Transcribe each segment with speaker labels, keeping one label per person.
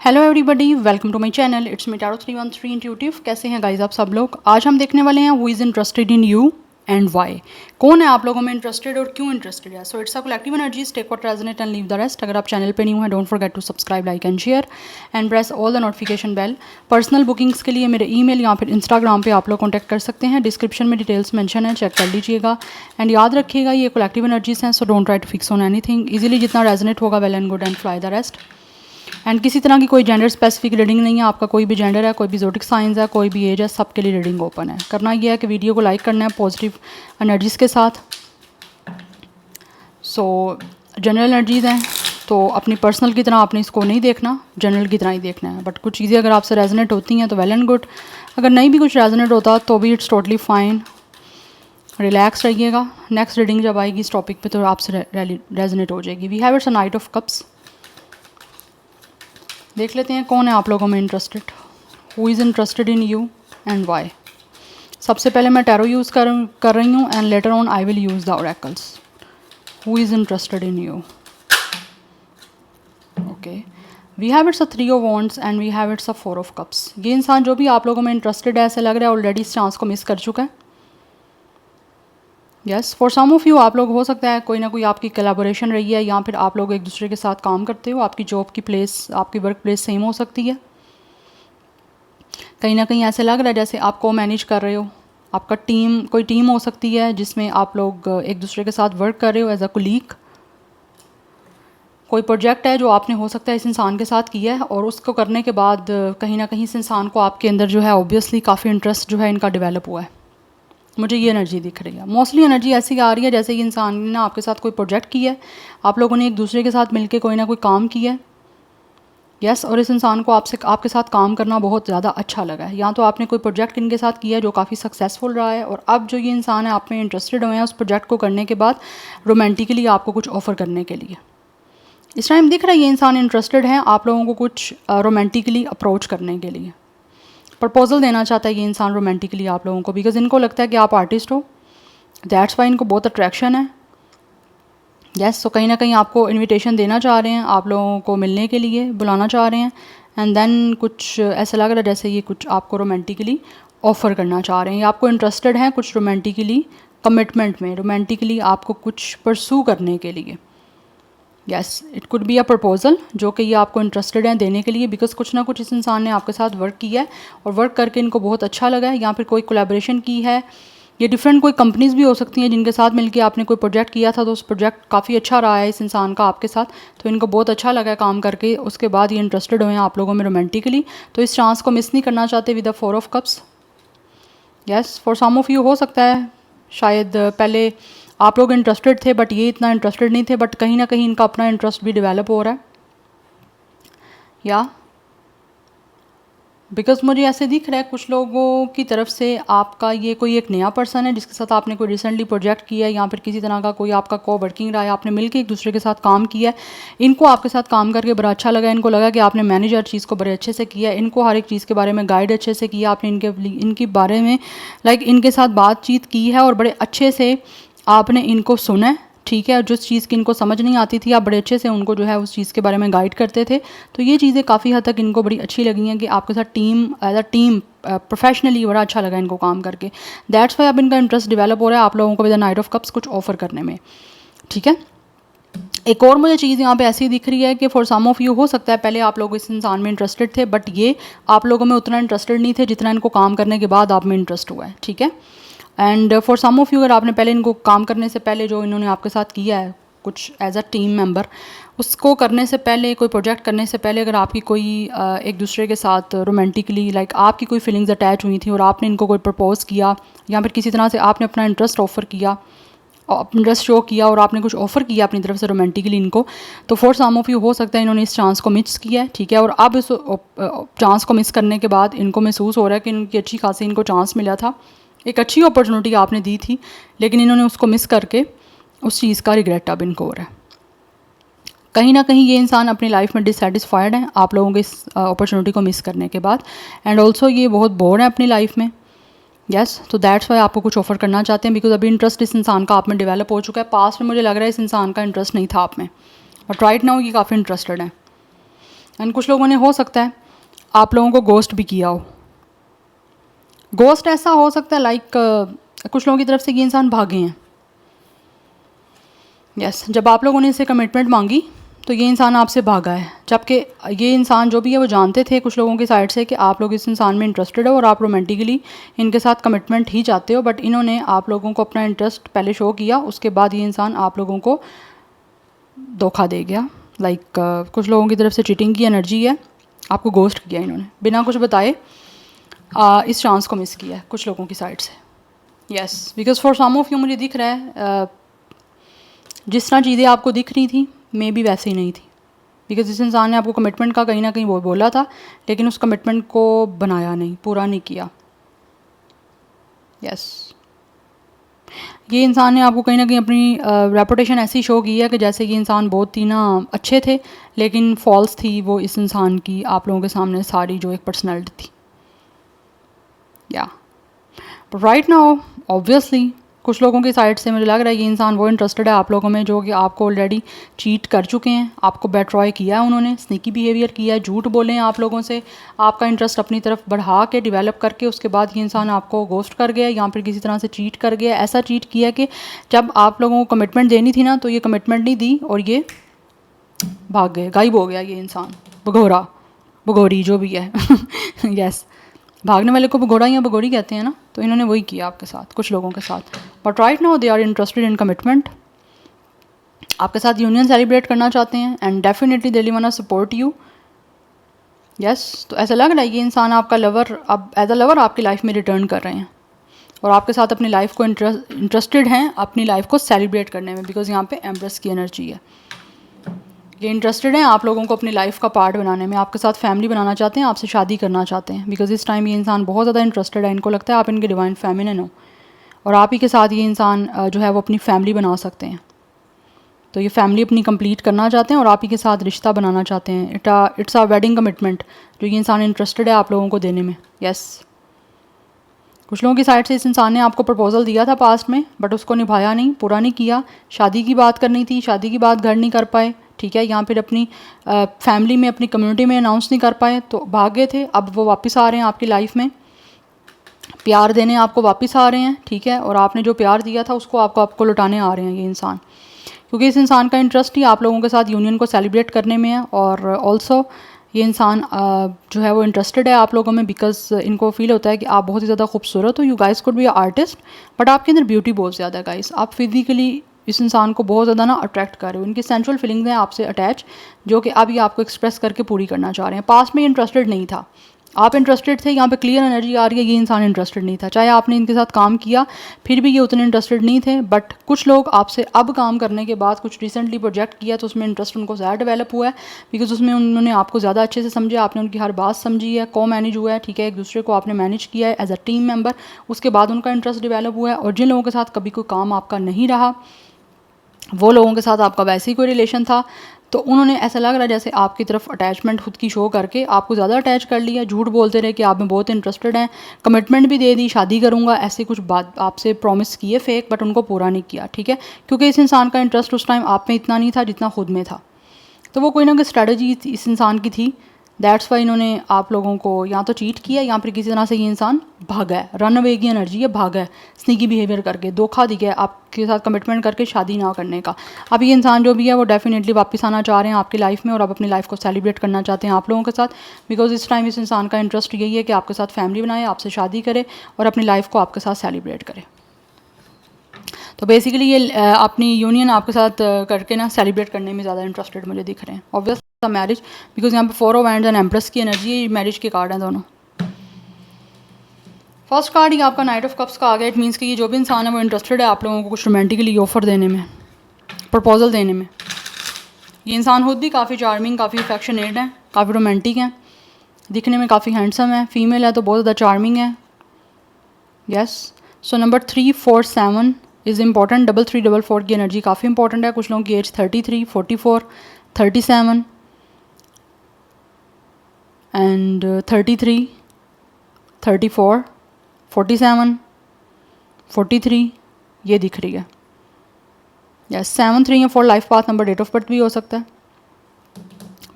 Speaker 1: Hello everybody, welcome to my channel. It's me tarot 313 intuitive. कैसे हैं guys आप सब लोग? आज हम देखने वाले हैं who is interested in you and why. कौन है आप लोगों में इंटरेस्टेड और क्यों इंटरेस्टेड है? So it's a collective energies, take what resonate and leave the rest. अगर आप चैनल पे न्यू हैं, don't forget to subscribe, like and share and press all the notification bell. Personal bookings के लिए मेरे ईमेल या फिर इंस्टाग्राम पे आप लोग कॉन्टैक्ट कर सकते हैं। डिस्क्रिप्शन में डिटेल्स मेंशन है, चेक कर लीजिएगा। एंड याद रखिएगा ये कलेक्टिव एनर्जीज हैं, so don't try to fix on anything. Easily जितना रेजोनेट होगा well and good and fly the rest. And किसी तरह की कोई जेंडर स्पेसिफिक रीडिंग नहीं है। आपका कोई भी जेंडर है, कोई भी ज़ोडिक साइंस है, कोई भी एज है, सबके लिए रीडिंग ओपन है। करना यह है कि वीडियो को लाइक करना है पॉजिटिव एनर्जीज़ के साथ। सो जनरल एनर्जीज़ हैं तो अपनी पर्सनल की तरह आपने इसको नहीं देखना, जनरल की तरह ही देखना है। बट कुछ चीज़ें अगर आपसे रेजोनेट होती हैं तो वेल एंड गुड, अगर नहीं भी कुछ रेजोनेट होता तो भी इट्स टोटली फाइन। रिलैक्स रहिएगा। नेक्स्ट रीडिंग जब आएगी इस टॉपिक पे तो आपसे रेजोनेट हो जाएगी। We have it's a knight of cups. देख लेते हैं कौन है आप लोगों में interested, who is interested in you and why. सबसे पहले मैं टैरो यूज़ कर रही हूँ and later on I will use the oracles. Who is interested in you? Okay, we have it's a 3 of wands and we have it's a 4 of cups. ये इंसान जो भी आप लोगों में इंटरेस्टेड है, ऐसा लग रहा है ऑलरेडी इस चांस को मिस कर चुका है। Yes, for some of you आप लोग हो सकता है कोई ना कोई आपकी कोलैबोरेशन रही है या फिर आप लोग एक दूसरे के साथ काम करते हो। आपकी जॉब की प्लेस, आपकी वर्क प्लेस सेम हो सकती है। कहीं ना कहीं ऐसे लग रहा है जैसे आप को मैनेज कर रहे हो। आपका कोई टीम हो सकती है जिसमें आप लोग एक दूसरे के साथ वर्क कर रहे हो एज अ कुलीग। कोई प्रोजेक्ट है जो आपने हो सकता है इस इंसान के साथ किया है और उसको करने के बाद कहीं ना कहीं इस इंसान को आपके अंदर जो है ऑब्वियसली काफ़ी इंटरेस्ट जो है इनका डेवलप हुआ है। मुझे ये एनर्जी दिख रही है। मोस्टली एनर्जी ऐसी आ रही है जैसे कि इंसान ने आपके साथ कोई प्रोजेक्ट किया है, आप लोगों ने एक दूसरे के साथ मिलकर कोई ना कोई काम किया है। यस, और इस इंसान को आपके साथ काम करना बहुत ज़्यादा अच्छा लगा है। या तो आपने कोई प्रोजेक्ट इनके साथ किया है जो काफ़ी सक्सेसफुल रहा है और अब जो ये इंसान है आप में इंटरेस्टेड हुए हैं उस प्रोजेक्ट को करने के बाद रोमांटिकली आपको कुछ ऑफ़र करने के लिए। इस टाइम दिख रहा है ये इंसान इंटरेस्टेड है आप लोगों को कुछ रोमांटिकली अप्रोच करने के लिए। प्रपोजल देना चाहता है ये इंसान रोमांटिकली आप लोगों को, बिकॉज इनको लगता है कि आप आर्टिस्ट हो। दैट्स वाई इनको बहुत अट्रैक्शन है। यस, तो कहीं ना कहीं आपको इनविटेशन देना चाह रहे हैं, आप लोगों को मिलने के लिए बुलाना चाह रहे हैं। एंड देन कुछ ऐसा लग रहा है जैसे ये कुछ आपको रोमांटिकली ऑफ़र करना चाह रहे हैं या आपको इंटरेस्टेड हैं कुछ रोमांटिकली कमिटमेंट में, रोमांटिकली आपको कुछ परसू करने के लिए। Yes, it could be a proposal जो कि ये आपको इंटरेस्टेड हैं देने के लिए, बिकॉज कुछ ना कुछ इस इंसान ने आपके साथ वर्क किया है और वर्क करके इनको बहुत अच्छा लगा है। या फिर कोई कोलैबोरेशन की है। ये डिफरेंट कोई कंपनीज़ भी हो सकती हैं जिनके साथ मिलके आपने कोई प्रोजेक्ट किया था तो उस प्रोजेक्ट काफ़ी अच्छा रहा है इस इंसान का आपके साथ, तो इनको बहुत अच्छा लगा है काम करके। उसके बाद ये इंटरेस्टेड हुए हैं आप लोगों में रोमांटिकली, तो इस चांस को मिस नहीं करना चाहते with the 4 of cups. Yes, for some of you हो सकता है शायद पहले आप लोग इंटरेस्टेड थे बट ये इतना इंटरेस्टेड नहीं थे, बट कहीं ना कहीं इनका अपना इंटरेस्ट भी डेवलप हो रहा है। या बिकॉज मुझे ऐसे दिख रहा है कुछ लोगों की तरफ से आपका ये कोई एक नया पर्सन है जिसके साथ आपने कोई रिसेंटली प्रोजेक्ट किया है या फिर किसी तरह का कोई आपका को वर्किंग रहा है, आपने मिलकर एक दूसरे के साथ काम किया है। इनको आपके साथ काम करके बड़ा अच्छा लगा। इनको लगा कि आपने मैनेज हर चीज़ को बड़े अच्छे से किया है। इनको हर एक चीज़ के बारे में गाइड अच्छे से किया आपने, इनके बारे में इनके साथ बातचीत की है और बड़े अच्छे से आपने इनको सुना है। ठीक है, और जिस चीज़ की इनको समझ नहीं आती थी आप बड़े अच्छे से उनको जो है उस चीज़ के बारे में गाइड करते थे। तो ये चीज़ें काफ़ी हद तक इनको बड़ी अच्छी लगी हैं कि आपके साथ एज अ टीम प्रोफेशनली बड़ा अच्छा लगा इनको काम करके। दैट्स वाई अब इनका इंटरेस्ट डेवलप हो रहा है आप लोगों को with the night of cups कुछ ऑफर करने में। ठीक है, एक और मुझे चीज़ यहाँ पे ऐसी दिख रही है कि फॉर सम ऑफ यू हो सकता है पहले आप लोग इस इंसान में इंटरेस्टेड थे बट ये आप लोगों में उतना इंटरेस्टेड नहीं थे जितना इनको काम करने के बाद आप में इंटरेस्ट हुआ है। ठीक है, and for some of you अगर आपने पहले इनको काम करने से पहले जो इन्होंने आपके साथ किया है कुछ एज अ टीम मेंबर, उसको करने से पहले कोई प्रोजेक्ट करने से पहले अगर आपकी कोई एक दूसरे के साथ रोमांटिकली आपकी कोई फीलिंग्स अटैच हुई थी और आपने इनको कोई प्रपोज किया या फिर किसी तरह से आपने अपना इंटरेस्ट ऑफ़र किया, इंटरेस्ट शो किया और आपने कुछ ऑफ़र किया अपनी तरफ से रोमांटिकली इनको, तो फॉर सम ऑफ यू हो सकता है इन्होंने इस चांस को मिस किया है। ठीक है, और अब इस चांस को मिस करने के बाद इनको महसूस हो रहा है कि इनकी अच्छी खासी इनको चांस मिला था, एक अच्छी अपॉर्चुनिटी आपने दी थी लेकिन इन्होंने उसको मिस करके उस चीज़ का रिग्रेट अब इनको हो रहा है। कहीं ना कहीं ये इंसान अपनी लाइफ में डिससेटिस्फाइड है आप लोगों के इस अपॉर्चुनिटी को मिस करने के बाद, एंड ऑल्सो ये बहुत बोर है अपनी लाइफ में। यस, तो दैट्स वाई आपको कुछ ऑफर करना चाहते हैं बिकॉज अभी इंटरेस्ट इस इंसान का आप में डेवलप हो चुका है। पास्ट में मुझे लग रहा है इस इंसान का इंटरेस्ट नहीं था आप में, बट राइट नाउ ये काफ़ी इंटरेस्टेड है। एंड कुछ लोगों ने हो सकता है आप लोगों को गोस्ट भी किया हो। गोस्ट ऐसा हो सकता है लाइक कुछ लोगों की तरफ से ये इंसान भागे हैं। यस, जब आप लोगों ने इसे कमिटमेंट मांगी तो ये इंसान आपसे भागा है, जबकि ये इंसान जो भी है वो जानते थे कुछ लोगों की साइड से कि आप लोग इस इंसान में इंटरेस्टेड हो और आप रोमांटिकली इनके साथ कमिटमेंट ही चाहते हो, बट इन्होंने आप लोगों को अपना इंटरेस्ट पहले शो किया, उसके बाद ये इंसान आप लोगों को धोखा दे गया। लाइक कुछ लोगों की तरफ से चीटिंग की एनर्जी है, आपको गोस्ट किया इन्होंने बिना कुछ बताए। इस चांस को मिस किया है कुछ लोगों की साइड से। Yes, because for some of you मुझे दिख रहा है जिस तरह चीज़ें आपको दिख रही थी मे भी वैसे ही नहीं थी, बिकॉज इस इंसान ने आपको कमिटमेंट का कहीं ना कहीं वो बोला था, लेकिन उस कमिटमेंट को बनाया नहीं, पूरा नहीं किया। यस, ये इंसान ने आपको कहीं ना कहीं अपनी रेपुटेशन ऐसी शो की है कि जैसे ये इंसान बहुत ही ना अच्छे थे, लेकिन फॉल्स थी वो इस इंसान की आप लोगों के सामने सारी जो एक पर्सनैलिटी थी। या राइट नाउ ऑब्वियसली कुछ लोगों की साइड से मुझे लग रहा है ये इंसान वो इंटरेस्टेड है आप लोगों में जो कि आपको ऑलरेडी चीट कर चुके हैं, आपको बेट्रॉय किया है उन्होंने, स्नीकी बिहेवियर किया है, झूठ बोले हैं आप लोगों से, आपका इंटरेस्ट अपनी तरफ बढ़ा के डेवलप करके उसके बाद ये इंसान आपको गोस्ट कर गया या फिर किसी तरह से चीट कर गया। ऐसा चीट किया कि जब आप लोगों को कमिटमेंट देनी थी ना तो ये कमिटमेंट नहीं दी और ये भाग गए, गायब हो गया ये इंसान, भगोरा भगोरी जो भी है। यस, भागने वाले को भगोड़ा या भगोरी कहते हैं ना, तो इन्होंने वही किया आपके साथ कुछ लोगों के साथ। But right now they are interested in commitment, आपके साथ यूनियन सेलिब्रेट करना चाहते हैं and definitely they want to support you. Yes, तो ऐसा लग रहा है ये इंसान आपका लवर अब एज अ लवर आपकी लाइफ में रिटर्न कर रहे हैं और आपके साथ अपनी लाइफ को इंटरेस्टेड हैं अपनी लाइफ को सेलिब्रेट करने में, बिकॉज यहाँ पे एम्प्रेस की एनर्जी है। ये इंटरेस्टेड हैं आप लोगों को अपनी लाइफ का पार्ट बनाने में, आपके साथ फैमिली बनाना चाहते हैं, आपसे शादी करना चाहते हैं, बिकॉज इस टाइम ये इंसान बहुत ज़्यादा इंटरेस्टेड है, इनको लगता है आप इनके डिवाइन फेमिनिन हो और आप ही के साथ ये इंसान जो है वो अपनी फैमिली बना सकते हैं। तो ये फैमिली अपनी कंप्लीट करना चाहते हैं और आप ही के साथ रिश्ता बनाना चाहते हैं। इट्स अ वेडिंग कमिटमेंट जो ये इंसान इंटरेस्टेड है आप लोगों को देने में। यस, कुछ लोगों की साइड से इस इंसान ने आपको प्रपोजल दिया था पास्ट में, बट उसको निभाया नहीं, पूरा नहीं किया। शादी की बात करनी थी, शादी की बात घर नहीं कर पाए, ठीक है, यहाँ फिर अपनी फैमिली में अपनी कम्युनिटी में अनाउंस नहीं कर पाए तो भाग गए थे। अब वो वापस आ रहे हैं आपकी लाइफ में, प्यार देने आपको वापस आ रहे हैं, ठीक है, और आपने जो प्यार दिया था उसको आपको लौटाने आ रहे हैं ये इंसान, क्योंकि इस इंसान का इंटरेस्ट ही आप लोगों के साथ यूनियन को सेलिब्रेट करने में है। और ऑल्सो ये इंसान जो है वो इंटरेस्टेड है आप लोगों में, बिकॉज इनको फील होता है कि आप बहुत ही ज़्यादा खूबसूरत हो। You guys could be artist, but आपके अंदर ब्यूटी बहुत ज़्यादा है गाइस, आप फिजिकली इस इंसान को बहुत ज़्यादा ना अट्रैक्ट कर रहे हो, इनकी सेंसुअल फीलिंग्स हैं आपसे अटैच, जो कि अब ये आपको एक्सप्रेस करके पूरी करना चाह रहे हैं। पास्ट में इंटरेस्टेड नहीं था, आप इंटरेस्टेड थे, यहाँ पे क्लियर एनर्जी आ रही है ये इंसान इंटरेस्टेड नहीं था, चाहे आपने इनके साथ काम किया फिर भी ये उतने इंटरेस्टेड नहीं थे। बट कुछ लोग आपसे अब काम करने के बाद कुछ रिसेंटली प्रोजेक्ट किया तो उसमें इंटरेस्ट उनको ज़्यादा डेवलप हुआ है, बिकॉज उसमें उन्होंने आपको ज़्यादा अच्छे से समझा, आपने उनकी हर बात समझी है, को मैनेज हुआ है, ठीक है, एक दूसरे को आपने मैनेज किया है एज अ टीम मेंबर, उसके बाद उनका इंटरेस्ट डेवलप हुआ है। और जिन लोगों के साथ कभी कोई काम आपका नहीं रहा, वो लोगों के साथ आपका वैसे ही कोई रिलेशन था, तो उन्होंने ऐसा लग रहा है जैसे आपकी तरफ अटैचमेंट खुद की शो करके आपको ज़्यादा अटैच कर लिया, झूठ बोलते रहे कि आप में बहुत इंटरेस्टेड हैं, कमिटमेंट भी दे दी, शादी करूँगा, ऐसे कुछ बात आपसे प्रॉमिस किए फेक, बट उनको पूरा नहीं किया, ठीक है, क्योंकि इस इंसान का इंटरेस्ट उस टाइम आप में इतना नहीं था जितना खुद में था। तो वो कोई ना कोई स्ट्रैटेजी इस इंसान की थी, दैट्स वाई इन्होंने आप लोगों को या तो चीट किया या फिर किसी तरह से ये इंसान भागा है, रन अवे की एनर्जी है, भागा है, स्नीकी बिहेवियर करके, धोखा दिया है आपके साथ कमिटमेंट करके शादी ना करने का। अब ये इंसान जो भी है वो डेफिनेटली वापस आना चाह रहे हैं आपकी लाइफ में और अब अपनी लाइफ को सेलिब्रेट करना चाहते हैं आप लोगों के साथ, बिकॉज इस टाइम इस इंसान का इंटरेस्ट यही है कि आपके साथ फैमिली बनाए, आपसे शादी करे और अपनी लाइफ को आपके साथ सेलिब्रेट करे। तो बेसिकली ये अपनी यूनियन आपके साथ करके ना सेलिब्रेट करने में ज़्यादा इंटरेस्टेड मुझे दिख रहे हैं। ऑब्वियस मैरिज, बिकॉज यहाँ पे 4 ऑफ वैंड्स एंड एम्प्रेस की एनर्जी है, मैरिज के कार्ड हैं दोनों। फर्स्ट कार्ड ये आपका नाइट ऑफ कप्स का आ गया। इट मीन्स कि ये जो भी इंसान है वो इंटरेस्टेड है आप लोगों को कुछ रोमांटिकली ऑफर देने में, प्रपोजल देने में। ये इंसान खुद भी काफ़ी चार्मिंग, काफ़ी अफेक्शनेट है, काफ़ी रोमांटिक है, दिखने में काफ़ी हैंडसम है, फीमेल है तो बहुत ज़्यादा चार्मिंग है। Yes, so number 3, 4, 7 is important. 3, 3, 4 की एनर्जी काफ़ी इंपॉर्टेंट है। कुछ लोगों की एज 33, 44, 37 एंड 33, 34, 47, 43 ये दिख रही है। यस, 7, 3 या 4 life path number, date of birth भी हो सकता है।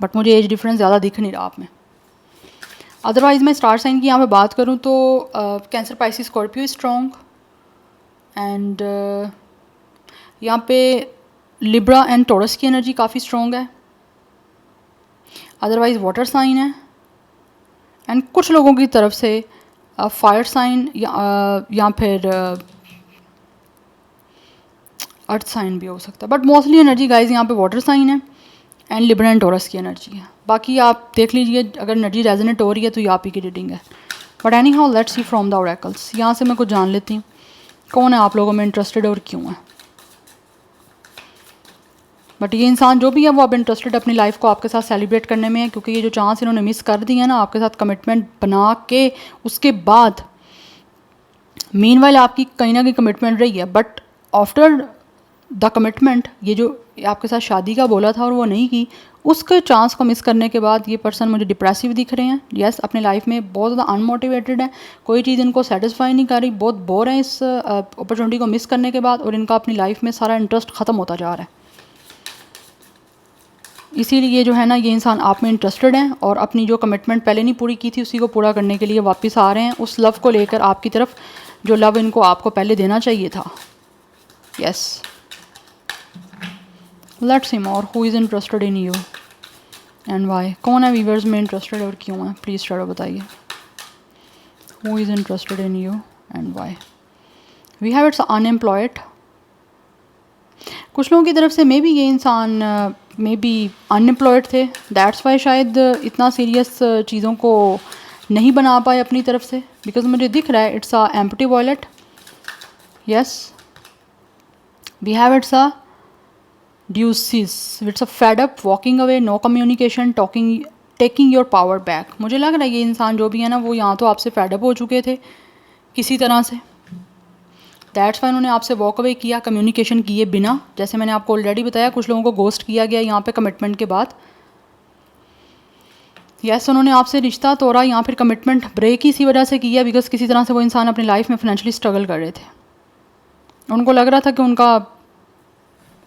Speaker 1: बट मुझे एज डिफरेंस ज़्यादा दिख नहीं रहा आप में। अदरवाइज़ मैं स्टार साइन की यहाँ पे बात करूँ तो cancer, Pisces, Scorpio strong, and यहाँ पे लिब्रा एंड टॉरस की एनर्जी काफ़ी स्ट्रॉन्ग है। अदरवाइज़ वाटर साइन है, एंड कुछ लोगों की तरफ से फायर साइन या फिर अर्थ साइन भी हो सकता है, बट मोस्टली एनर्जी गाइज यहाँ पे वाटर साइन है एंड लिब्रा एंड टॉरस की एनर्जी है। बाकी आप देख लीजिए, अगर एनर्जी रेजोनेट हो रही है तो ये आप ही की रीडिंग है। But any how let's see from the oracles. यहाँ से मैं कुछ जान लेती हूँ कौन है आप लोगों में इंटरेस्टेड और क्यों है। बट ये इंसान जो भी है वो अब इंटरेस्टेड अपनी लाइफ को आपके साथ सेलिब्रेट करने में है, क्योंकि ये जो चांस इन्होंने मिस कर दी है ना आपके साथ कमिटमेंट बना के, उसके बाद मीनवाइल आपकी कहीं ना कहीं कमिटमेंट रही है, बट आफ्टर द कमिटमेंट ये जो आपके साथ शादी का बोला था और वो नहीं की, उसके चांस को मिस करने के बाद ये पर्सन मुझे डिप्रेसिव दिख रहे हैं। यस, अपने लाइफ में बहुत ज़्यादा अनमोटिवेटेड है, कोई चीज़ इनको सेटिस्फाई नहीं कर रही, बहुत बोर है इस अपॉर्चुनिटी को मिस करने के बाद, और इनका अपनी लाइफ में सारा इंटरेस्ट ख़त्म होता जा रहा है। इसीलिए जो है ना ये इंसान आप में इंटरेस्टेड हैं और अपनी जो कमिटमेंट पहले नहीं पूरी की थी उसी को पूरा करने के लिए वापस आ रहे हैं, उस लव को लेकर आपकी तरफ जो लव इनको आपको पहले देना चाहिए था। Yes, let's see more who is interested in you and why. कौन है वीवर्स में इंटरेस्टेड और क्यों है, प्लीज़ शेयर बताइए। Who is interested in you and why. We have it's unemployed. कुछ लोगों की तरफ से मे बी ये इंसान मे बी अनएम्प्लॉयड थे, दैट्स वाई शायद इतना सीरियस चीज़ों को नहीं बना पाए अपनी तरफ से, बिकॉज मुझे दिख रहा है it's a empty wallet. Yes, we have it's a deuces, it's a fed up, walking away, no communication, talking, taking your power back. मुझे लग रहा है ये इंसान जो भी है ना वो यहाँ तो आपसे फेड अप हो चुके थे किसी तरह से, दैट्स वाई उन्होंने आपसे वॉक अवे किया कम्युनिकेशन किए बिना। जैसे मैंने आपको ऑलरेडी बताया कुछ लोगों को गोस्ट किया गया यहाँ पे कमिटमेंट के बाद। यस, उन्होंने आपसे रिश्ता तोड़ा या फिर कमिटमेंट ब्रेक ही इसी वजह से किया बिकॉज किसी तरह से वो इंसान अपनी लाइफ में फाइनेंशियली स्ट्रगल कर रहे थे। उनको लग रहा था कि उनका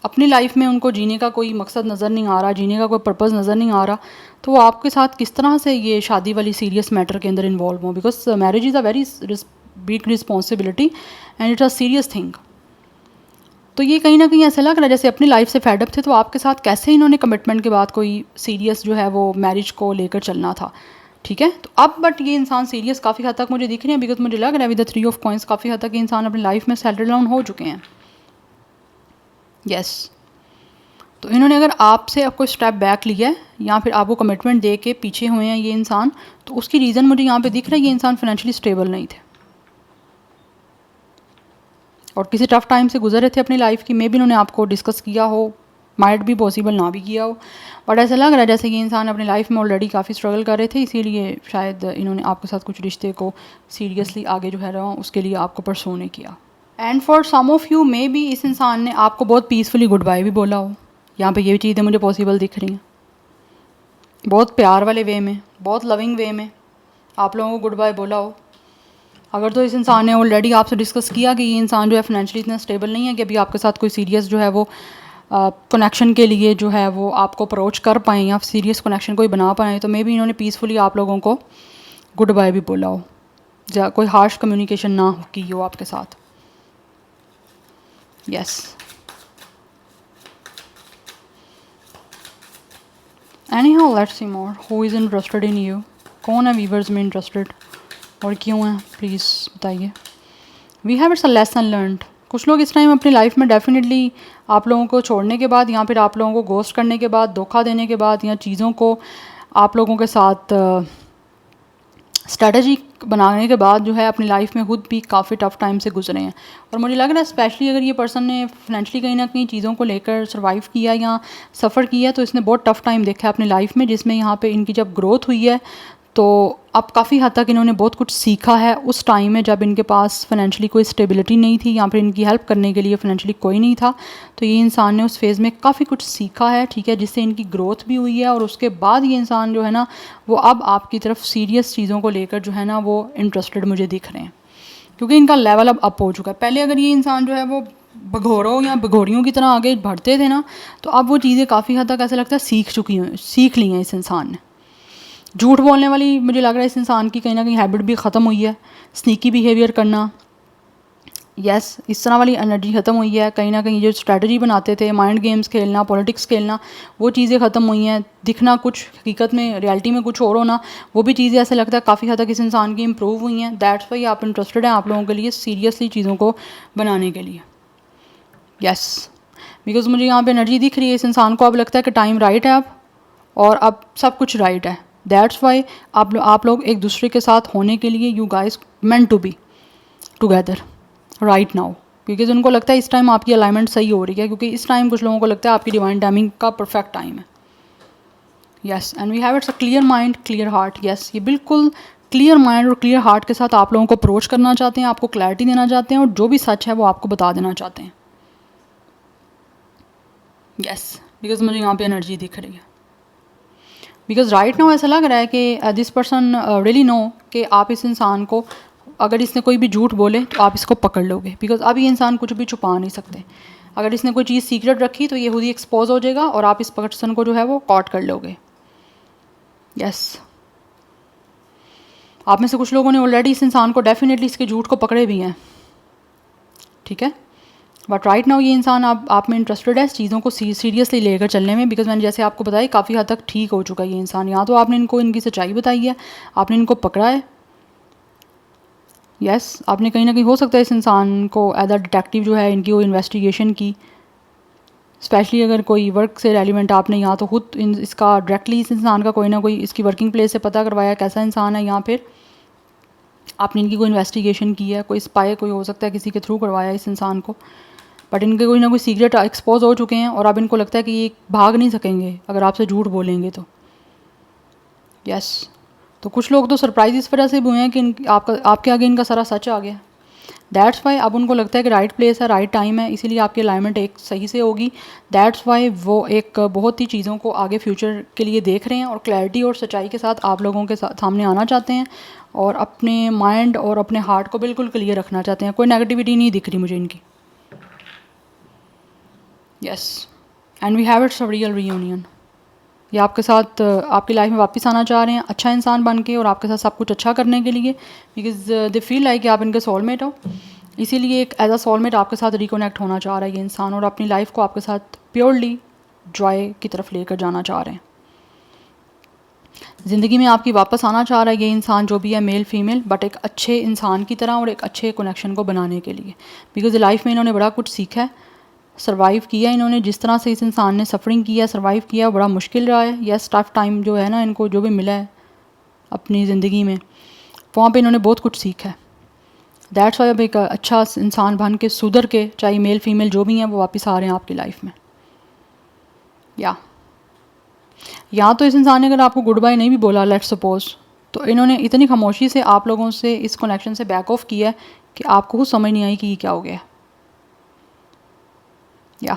Speaker 1: अपनी लाइफ में उनको जीने का कोई मकसद नज़र नहीं आ रहा, जीने का कोई पर्पज़ नज़र नहीं आ रहा, तो वो आपके साथ किस तरह से ये शादी वाली सीरियस मैटर के अंदर इन्वॉल्व हो, because marriage is a very big responsibility and it's a serious thing. तो ये कहीं ना कहीं ऐसा लग रहा है जैसे अपनी लाइफ से फेडअप थे, तो आपके साथ कैसे इन्होंने कमिटमेंट के बाद कोई सीरियस जो है वो मैरिज को लेकर चलना था। ठीक है, तो अब बट ये इंसान सीरियस काफ़ी हद तक मुझे दिख रहे हैं, बिकॉज मुझे लग रहा है विद द 3 ऑफ कॉइंस काफ़ी हद तक ये इंसान अपनी लाइफ में सेटल डाउन हो चुके हैं। यस, तो इन्होंने अगर आपसे अब कोई स्टेप बैक लिया है या फिर आपको कमिटमेंट दे के पीछे हुए हैं ये इंसान, तो उसकी रीज़न मुझे यहाँ पे दिख रहा है ये इंसान फाइनेंशियली स्टेबल नहीं थे और किसी टफ टाइम से गुजर रहे थे अपनी लाइफ की। मे भी इन्होंने आपको डिस्कस किया हो, माइट भी पॉसिबल ना भी किया हो, बट ऐसा लग रहा है जैसे ये इंसान अपनी लाइफ में ऑलरेडी काफ़ी स्ट्रगल कर रहे थे, इसीलिए शायद इन्होंने आपके साथ कुछ रिश्ते को सीरियसली आगे जो है रहा उसके लिए आपको परसू नहीं किया। And for some of you maybe इस इंसान ने आपको बहुत पीसफुली गुड बाय भी बोला हो। यहाँ पे ये चीज़ें मुझे पॉसिबल दिख रही हैं, बहुत प्यार वाले वे में, बहुत लविंग वे में आप लोगों को गुड बाय बोला हो। अगर तो इस इंसान ने ऑलरेडी आपसे डिस्कस किया कि ये इंसान जो है फाइनेंशियली इतना स्टेबल नहीं है कि अभी आपके साथ कोई सीरियस जो है वो कनेक्शन के लिए जो है वो आपको अप्रोच कर पाएँ या सीरियस कनेक्शन कोई बना पाएँ, तो मे बी इन्होंने पीसफुली आप लोगों को गुड बाय भी बोला हो, कोई हार्श कम्युनिकेशन ना की हो आपके साथ। Yes, any how let's see more who is interested in you. कौन है वीवर्स में इंटरेस्टेड और क्यों है, प्लीज़ बताइए। We have it's a lesson learned. कुछ लोग इस टाइम अपनी लाइफ में डेफिनेटली आप लोगों को छोड़ने के बाद या फिर आप लोगों को गोस्ट करने के बाद, धोखा देने के बाद या चीज़ों को आप लोगों के साथ स्ट्रेटजी बनाने के बाद जो है अपनी लाइफ में खुद भी काफ़ी टफ टाइम से गुजरे हैं। और मुझे लग रहा है स्पेशली अगर ये पर्सन ने फाइनेंशियली कहीं ना कहीं चीज़ों को लेकर सर्वाइव किया या सफ़र किया, तो इसने बहुत टफ टाइम देखा है अपनी लाइफ में, जिसमें यहाँ पे इनकी जब ग्रोथ हुई है तो अब काफ़ी हद तक इन्होंने बहुत कुछ सीखा है उस टाइम में जब इनके पास फाइनेंशियली कोई स्टेबिलिटी नहीं थी या फिर इनकी हेल्प करने के लिए फाइनेंशियली कोई नहीं था। तो ये इंसान ने उस फेज़ में काफ़ी कुछ सीखा है, ठीक है, जिससे इनकी ग्रोथ भी हुई है। और उसके बाद ये इंसान जो है ना वो अब आपकी तरफ सीरियस चीज़ों को लेकर जो है ना वो इंटरेस्टेड मुझे दिख रहे हैं, क्योंकि इनका लेवल अब अप हो चुका है। पहले अगर ये इंसान जो है वो भगोड़ों या भगोड़ियों की तरह आगे बढ़ते थे ना, तो अब वो चीज़ें काफ़ी हद तक ऐसा लगता है सीख ली हैं इस इंसान ने। झूठ बोलने वाली मुझे लग रहा है इस इंसान की कहीं ना कहीं हैबिट भी ख़त्म हुई है। स्नीकी बिहेवियर करना, यस, इस तरह वाली एनर्जी ख़त्म हुई है। कहीं ना कहीं जो स्ट्रैटेजी बनाते थे, माइंड गेम्स खेलना, पॉलिटिक्स खेलना, वो चीज़ें ख़त्म हुई हैं। दिखना कुछ, हकीकत में रियलिटी में कुछ और होना, वो भी चीज़ें ऐसा लगता है काफ़ी हद तक इस इंसान की इम्प्रूव हुई हैं। दैट्स वाई आप इंटरेस्टेड हैं आप लोगों के लिए सीरियसली चीज़ों को बनाने के लिए। यस, बिकॉज मुझे यहाँ पे एनर्जी दिख रही है इस इंसान को अब लगता है कि टाइम राइट है अब, और अब सब कुछ राइट है। दैट्स वाई आप लोग एक दूसरे के साथ होने के लिए you guys meant to be together right now, क्योंकि उनको लगता है इस टाइम आपकी अलाइनमेंट सही हो रही है, क्योंकि इस टाइम कुछ लोगों को लगता है आपकी डिवाइन टाइमिंग का परफेक्ट टाइम है। Yes, and we have it's a clear mind clear heart. Yes, ये बिल्कुल क्लियर माइंड और क्लियर हार्ट के साथ आप लोगों को अप्रोच करना चाहते हैं, आपको क्लैरिटी देना चाहते हैं, और जो भी सच है वो आपको बता देना चाहते हैं। यस, बिकॉज मुझे यहाँ पे एनर्जी दिख रही है। बिकॉज राइट नाउ ऐसा लग रहा है कि दिस पर्सन रियली नो कि आप इस इंसान को, अगर इसने कोई भी झूठ बोले तो आप इसको पकड़ लोगे, बिकॉज अब ये इंसान कुछ भी छुपा नहीं सकते। अगर इसने कोई चीज़ सीक्रेट रखी तो ये खुद ही एक्सपोज हो जाएगा और आप इस पर्सन को जो है वो कॉट कर लोगे। यस, आप में से कुछ लोगों ने ऑलरेडी इस इंसान को डेफिनेटली इसके झूठ को पकड़े भी हैं, ठीक है। बट राइट नाउ ये इंसान आप में इंटरेस्टेड है इस चीज़ों को सीरियसली लेकर चलने में, बिकॉज मैंने जैसे आपको बताया काफ़ी हद तक ठीक हो चुका है ये इंसान। यहाँ तो आपने इनको इनकी सच्चाई बताई है, आपने इनको पकड़ा है। यस, आपने कहीं ना कहीं हो सकता है इस इंसान को एज अ डिटेक्टिव जो है इनकी वो इन्वेस्टिगेशन की, स्पेशली अगर कोई वर्क से रेलिवेंट आपने यहाँ तो खुद इसका डायरेक्टली इस इंसान का कोई ना कोई इसकी वर्किंग प्लेस से पता करवाया कैसा इंसान है, यहाँ फिर आपने इनकी कोई इन्वेस्टिगेशन की है, कोई स्पाई कोई हो सकता है किसी के थ्रू करवाया इस इंसान को। बट इनके कोई ना कोई सीक्रेट एक्सपोज हो चुके हैं और अब इनको लगता है कि ये भाग नहीं सकेंगे अगर आपसे झूठ बोलेंगे तो। यस, तो कुछ लोग तो सरप्राइज इस वजह से भी हुए हैं कि आपके आगे इनका सारा सच आ गया। दैट्स वाई अब उनको लगता है कि राइट प्लेस है, राइट टाइम है, इसीलिए आपकी अलाइनमेंट एक सही से होगी। दैट्स वाई वो एक बहुत ही चीज़ों को आगे फ्यूचर के लिए देख रहे हैं और क्लैरिटी और सच्चाई के साथ आप लोगों के सामने आना चाहते हैं और अपने माइंड और अपने हार्ट को बिल्कुल क्लियर रखना चाहते हैं। कोई नेगेटिविटी नहीं दिख रही मुझे इनकी। Yes, and we have it's a real reunion. ये आपके साथ आपकी लाइफ में वापस आना चाह रहे हैं अच्छा इंसान बन के और आपके साथ सब कुछ अच्छा करने के लिए, बिकॉज दे फील लाइक कि आप इनके सोलमेट हो। इसीलिए एक एज अ सोलमेट आपके साथ रिकनेक्ट होना चाह रहा है ये इंसान और अपनी लाइफ को आपके साथ प्योरली जॉय की तरफ लेकर जाना चाह रहे हैं। ज़िंदगी में आपकी वापस आना चाह रहा है ये इंसान, जो भी है मेल फीमेल, बट एक अच्छे इंसान की तरह और एक अच्छे कनेक्शन को बनाने के लिए, बिकॉज लाइफ में इन्होंने बड़ा कुछ सीखा है, सर्वाइव किया इन्होंने। जिस तरह से इस इंसान ने सफरिंग किया, सर्वाइव किया, बड़ा मुश्किल रहा है। यस, टफ टाइम जो है ना इनको जो भी मिला है अपनी ज़िंदगी में, वहाँ पे इन्होंने बहुत कुछ सीखा है। दैट्स वाई अब एक अच्छा इंसान बन के सुधर के, चाहे मेल फीमेल जो भी हैं, वो वापस आ रहे हैं आपकी लाइफ में। या तो इस इंसान ने अगर आपको गुड बाय नहीं भी बोला, लेट्स सपोज, तो इन्होंने इतनी खामोशी से आप लोगों से इस कनेक्शन से बैक ऑफ किया है कि आपको खुद समझ नहीं आई कि ये क्या हो गया। या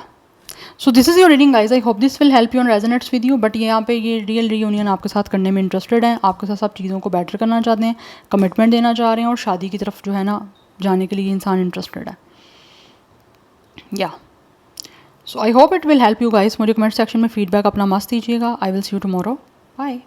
Speaker 1: so this is your reading guys, I hope this will help you and resonates with you. But यहाँ पे ये रियल रीयूनियन आपके साथ करने में इंटरेस्टेड हैं, आपके साथ सब चीज़ों को बेटर करना चाहते हैं, कमिटमेंट देना चाह रहे हैं और शादी की तरफ जो है ना जाने के लिए इंसान इंटरेस्टेड है। Yeah so I hope it will help you guys. मुझे कमेंट सेक्शन में फीडबैक अपना मस्त दीजिएगा। I will see you tomorrow. Bye.